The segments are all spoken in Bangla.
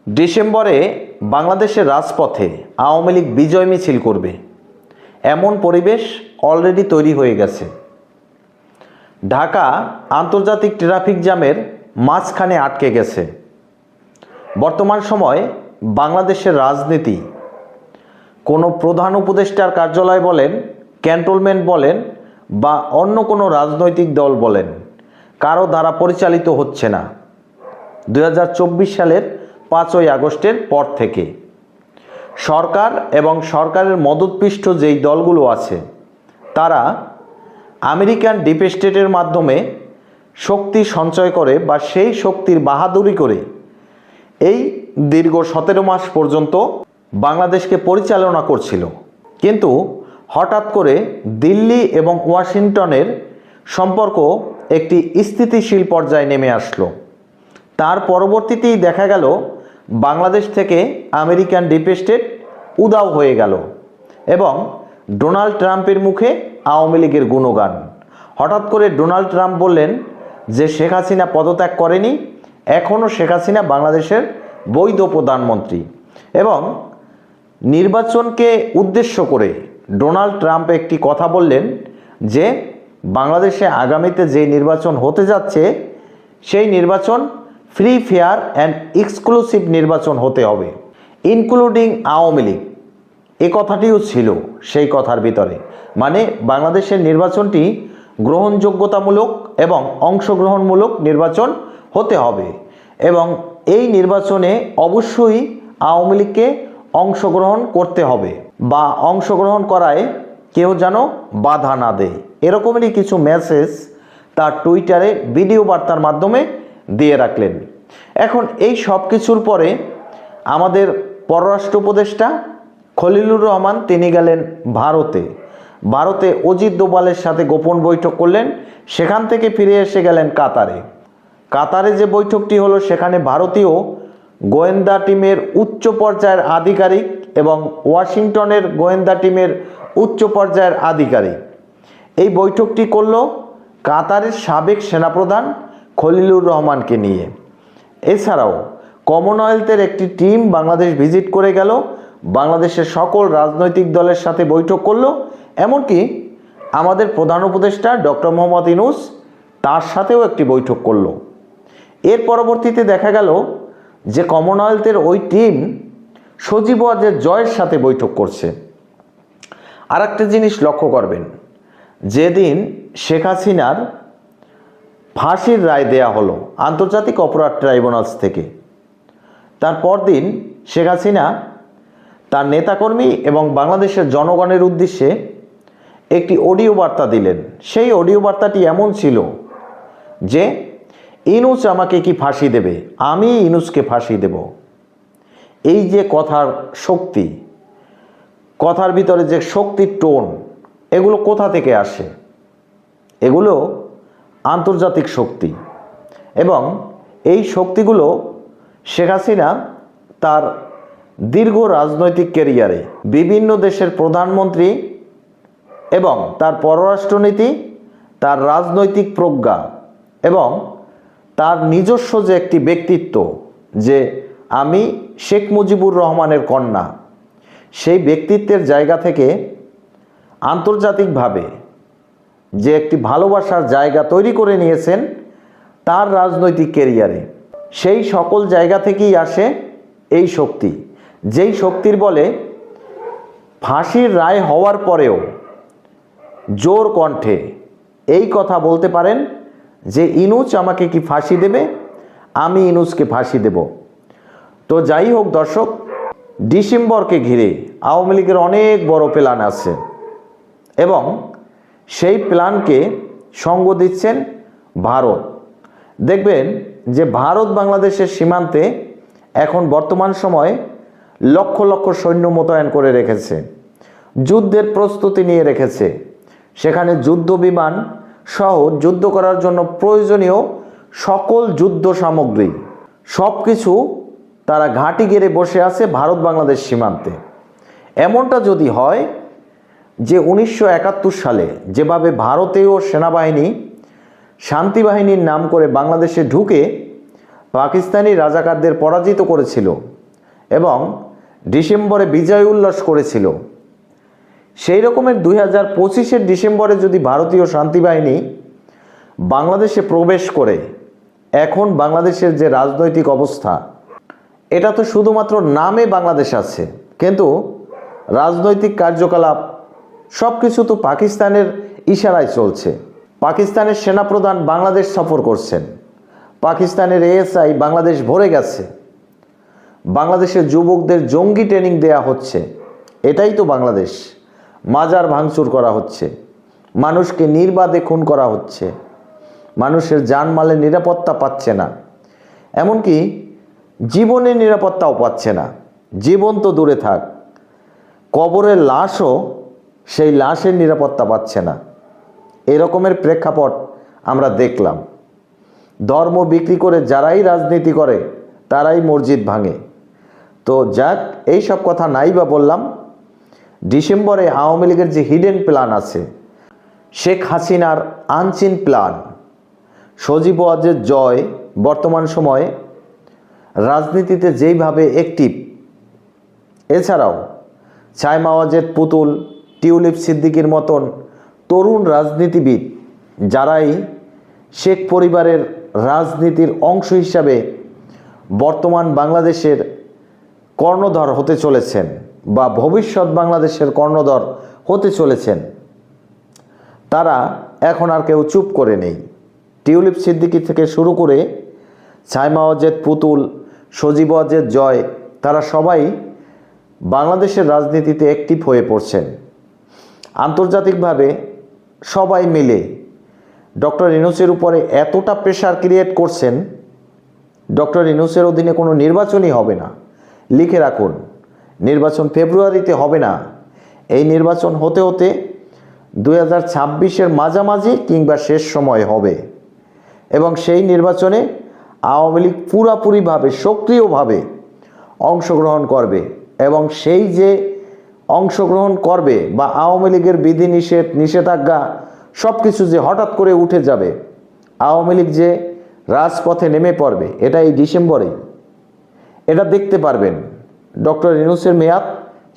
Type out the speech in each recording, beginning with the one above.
ডিসেম্বরে বাংলাদেশের রাজপথে আওয়ামী লীগ বিজয় মিছিল করবে এমন পরিবেশ অলরেডি তৈরি হয়ে গেছে। ঢাকা আন্তর্জাতিক ট্রাফিক জ্যামের মাঝখানে আটকে গেছে। বর্তমান সময়ে বাংলাদেশের রাজনীতি কোনো প্রধান উপদেষ্টার কার্যালয় বলেন, ক্যান্টনমেন্ট বলেন বা অন্য কোনো রাজনৈতিক দল বলেন, কারো দ্বারা পরিচালিত হচ্ছে না। 2024 সালের 5ই আগস্টের পর থেকে সরকার এবং সরকারের মদতপৃষ্ঠ যেই দলগুলো আছে তারা আমেরিকান ডিপ স্টেটের মাধ্যমে শক্তি সঞ্চয় করে বা সেই শক্তির বাহাদুরি করে এই দীর্ঘ 17 মাস পর্যন্ত বাংলাদেশকে পরিচালনা করছিল। কিন্তু হঠাৎ করে দিল্লি এবং ওয়াশিংটনের সম্পর্ক একটি স্থিতিশীল পর্যায়ে নেমে আসলো। তার পরবর্তীতেই দেখা গেল বাংলাদেশ থেকে আমেরিকান ডিপ স্টেট উধাও হয়ে গেল এবং ডোনাল্ড ট্রাম্পের মুখে আওয়ামী লীগের গুণগান। হঠাৎ করে ডোনাল্ড ট্রাম্প বললেন যে শেখ হাসিনা পদত্যাগ করেনি, এখনও শেখ হাসিনা বাংলাদেশের বৈধ প্রধানমন্ত্রী। এবং নির্বাচনকে উদ্দেশ্য করে ডোনাল্ড ট্রাম্প একটি কথা বললেন যে বাংলাদেশে আগামীতে যে নির্বাচন হতে যাচ্ছে সেই নির্বাচন ফ্রি, ফেয়ার অ্যান্ড এক্সক্লুসিভ নির্বাচন হতে হবে, ইনক্লুডিং আওয়ামী লীগ। এ কথাটিও ছিল সেই কথার ভিতরে, মানে বাংলাদেশের নির্বাচনটি গ্রহণযোগ্যতামূলক এবং অংশগ্রহণমূলক নির্বাচন হতে হবে এবং এই নির্বাচনে অবশ্যই আওয়ামী লীগকে অংশগ্রহণ করতে হবে বা অংশগ্রহণ করায় কেউ যেন বাধা না দেয়, এরকমেরই কিছু মেসেজ তার টুইটারে ভিডিও বার্তার মাধ্যমে দিয়ে রাখলেন। এখন এই সব কিছুর পরে আমাদের পররাষ্ট্র উপদেষ্টা খলিলুর রহমান তিনি গেলেন ভারতে অজিত দোভালের সাথে গোপন বৈঠক করলেন। সেখান থেকে ফিরে এসে গেলেন কাতারে যে বৈঠকটি হলো সেখানে ভারতীয় গোয়েন্দা টিমের উচ্চ পর্যায়ের আধিকারিক এবং ওয়াশিংটনের গোয়েন্দা টিমের উচ্চ পর্যায়ের আধিকারিক এই বৈঠকটি করল কাতারের সাবেক সেনাপ্রধান খলিলুর রহমানকে নিয়ে। এছাড়াও কমনওয়েলথের একটি টিম বাংলাদেশ ভিজিট করে গেল, বাংলাদেশের সকল রাজনৈতিক দলের সাথে বৈঠক করলো, এমনকি আমাদের প্রধান উপদেষ্টা ডক্টর মোহাম্মদ ইউনূস তার সাথেও একটি বৈঠক করলো। এর পরবর্তীতে দেখা গেল যে কমনওয়েলথের ওই টিম সজীব ওয়াজেদ জয়ের সাথে বৈঠক করছে। আর একটা জিনিস লক্ষ্য করবেন, যেদিন শেখ হাসিনার ফাঁসির রায় দেয়া হলো আন্তর্জাতিক অপরাধ ট্রাইব্যুনাল থেকে, তার পরদিন শেখ হাসিনা তার নেতাকর্মী এবং বাংলাদেশের জনগণের উদ্দেশ্যে একটি অডিও বার্তা দিলেন। সেই অডিও বার্তাটি এমন ছিল যে ইউনূস আমাকে কি ফাঁসি দেবে, আমি ইউনূসকে ফাঁসি দেব। এই যে কথার শক্তি, কথার ভিতরে যে শক্তির টোন, এগুলো কোথা থেকে আসে? এগুলো আন্তর্জাতিক শক্তি এবং এই শক্তিগুলো শেখ হাসিনা তার দীর্ঘ রাজনৈতিক ক্যারিয়ারে বিভিন্ন দেশের প্রধানমন্ত্রী এবং তার পররাষ্ট্রনীতি, তার রাজনৈতিক প্রজ্ঞা এবং তার নিজস্ব যে একটি ব্যক্তিত্ব যে আমি শেখ মুজিবুর রহমানের কন্যা, সেই ব্যক্তিত্বের জায়গা থেকে আন্তর্জাতিকভাবে যে একটি ভালোবাসার জায়গা তৈরি করে নিয়েছেন তার রাজনৈতিক ক্যারিয়ারে, সেই সকল জায়গা থেকেই আসে এই শক্তি, যেই শক্তির বলে ফাঁসির রায় হওয়ার পরেও জোর কণ্ঠে এই কথা বলতে পারেন যে ইউনূস আমাকে কি ফাঁসি দেবে, আমি ইউনূসকে ফাঁসি দেব। তো যাই হোক দর্শক, ডিসেম্বরকে ঘিরে আওয়ামী লীগের অনেক বড় প্ল্যান আছে এবং সেই প্ল্যানকে সঙ্গ দিচ্ছেন ভারত। দেখবেন যে ভারত বাংলাদেশের সীমান্তে এখন বর্তমান সময়ে লক্ষ লক্ষ সৈন্য মোতায়েন করে রেখেছে, যুদ্ধের প্রস্তুতি নিয়ে রেখেছে। সেখানে যুদ্ধ বিমান সহ যুদ্ধ করার জন্য প্রয়োজনীয় সকল যুদ্ধ সামগ্রী সব কিছু তারা ঘাঁটি গেড়ে বসে আছে ভারত বাংলাদেশ সীমান্তে। এমনটা যদি হয় যে 1971 সালে যেভাবে ভারতীয় সেনাবাহিনী শান্তি বাহিনীর নাম করে বাংলাদেশে ঢুকে পাকিস্তানি রাজাকারদের পরাজিত করেছিল, এবং ডিসেম্বরে বিজয় উল্লাস করেছিল। সেই রকমের 2025-এর ডিসেম্বরে যদি ভারতীয় শান্তিবাহিনী বাংলাদেশে প্রবেশ করে, এখন বাংলাদেশের যে রাজনৈতিক অবস্থা, এটা তো শুধুমাত্র নামে বাংলাদেশ আছে, কিন্তু রাজনৈতিক কার্যকলাপ সব কিছু তো পাকিস্তানের ইশারায় চলছে। পাকিস্তানের সেনাপ্রধান বাংলাদেশ সফর করছেন, পাকিস্তানের এএসআই বাংলাদেশ ভরে গেছে, বাংলাদেশের যুবকদের জঙ্গি ট্রেনিং দেয়া হচ্ছে। এটাই তো বাংলাদেশ। মাজার ভাঙচুর করা হচ্ছে, মানুষকে নির্বাদে খুন করা হচ্ছে, মানুষের জানমালের নিরাপত্তা পাচ্ছে না, এমনকি জীবনের নিরাপত্তাও পাচ্ছে না। জীবন তো দূরে থাক, কবরের লাশও সেই লাশের নিরাপত্তা পাচ্ছে না। এরকমের প্রেক্ষাপট আমরা দেখলাম। ধর্ম বিক্রি করে যারাই রাজনীতি করে তারাই মসজিদ ভাঙে। তো যাক, এই সব কথা নাই বা বললাম। ডিসেম্বরে আওয়ামী লীগের যে হিডেন প্ল্যান আছে, শেখ হাসিনার আনচিন প্ল্যান, সজীব ওয়াজেদ জয় বর্তমান সময়ে রাজনীতিতে যেইভাবে অ্যাক্টিভ, এছাড়াও ছাইমা ওয়াজেদ পুতুল, টিউলিপ সিদ্দিকীর মতন তরুণ রাজনীতিবিদ, যারাই শেখ পরিবারের রাজনীতির অংশ হিসাবে বর্তমান বাংলাদেশের কর্ণধর হতে চলেছেন বা ভবিষ্যৎ বাংলাদেশের কর্ণধর হতে চলেছেন, তারা এখন আর কেউ চুপ করে নেই। টিউলিপ সিদ্দিকী থেকে শুরু করে ছাইমা ওয়াজেদ পুতুল, সজীব ওয়াজেদ জয়, তারা সবাই বাংলাদেশের রাজনীতিতে অ্যাক্টিভ হয়ে পড়ছেন। আন্তর্জাতিকভাবে সবাই মিলে ডক্টর ইউনূসের উপরে এতটা প্রেশার ক্রিয়েট করছেন, ডক্টর ইউনূসের অধীনে কোনো নির্বাচনই হবে না। লিখে রাখুন, নির্বাচন ফেব্রুয়ারিতে হবে না। এই নির্বাচন হতে হতে 2026-এর মাঝামাঝি কিংবা শেষ সময় হবে, এবং সেই নির্বাচনে আওয়ামী লীগ পুরোপুরিভাবে সক্রিয়ভাবে অংশগ্রহণ করবে। এবং সেই যে অংশগ্রহণ করবে বা আওয়ামী লীগের বিধিনিষেধ, নিষেধাজ্ঞা সব কিছু যে হঠাৎ করে উঠে যাবে, আওয়ামী লীগ যে রাজপথে নেমে পড়বে, এটা এই ডিসেম্বরেই এটা দেখতে পারবেন। ডক্টর ইউনূসের মেয়াদ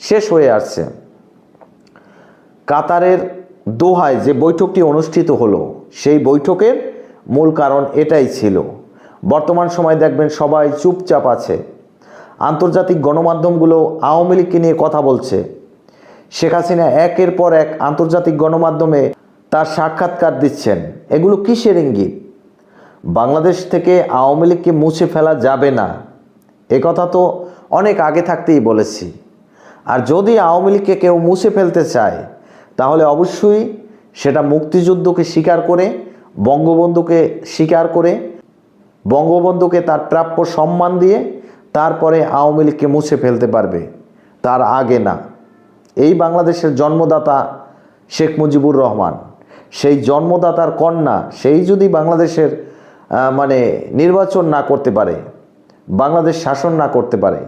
শেষ হয়ে আসছে। কাতারের দোহায় যে বৈঠকটি অনুষ্ঠিত হলো, সেই বৈঠকের মূল কারণ এটাই ছিল। বর্তমান সময় দেখবেন সবাই চুপচাপ আছে। আন্তর্জাতিক গণমাধ্যমগুলো আওয়ামী লীগকে নিয়ে কথা বলছে। শেখ হাসিনা একের পর এক আন্তর্জাতিক গণমাধ্যমে তার সাক্ষাৎকার দিচ্ছেন। এগুলো কিসের ইঙ্গিত? বাংলাদেশ থেকে আওয়ামী লীগকে মুছে ফেলা যাবে না, কথা তো অনেক আগে থাকতেই বলেছি। আর যদি আওয়ামী লীগকে কেউ মুছে ফেলতে চায়, তাহলে অবশ্যই সেটা মুক্তিযুদ্ধকে স্বীকার করে, বঙ্গবন্ধুকে স্বীকার করে, বঙ্গবন্ধুকে তার প্রাপ্য সম্মান দিয়ে তারপরে আওয়ামী লীগকে মুছে ফেলতে পারবে, তার আগে না। এই বাংলাদেশের জন্মদাতা শেখ মুজিবুর রহমান, সেই জন্মদাতার কন্যা, সেই যদি বাংলাদেশের নির্বাচন না করতে পারে, বাংলাদেশ শাসন না করতে পারে,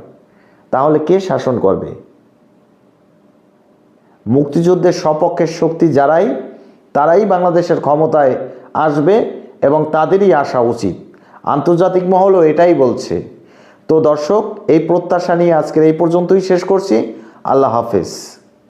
তাহলে কে শাসন করবে? মুক্তিযুদ্ধের সপক্ষের শক্তি যারাই, তারাই বাংলাদেশের ক্ষমতায় আসবে এবং তাদেরই আসা উচিত। আন্তর্জাতিক মহলও এটাই বলছে। তো দর্শক, এই প্রত্যাশা নিয়ে আজকের এই পর্যন্তই শেষ করছি। আল্লাহ হাফেজ।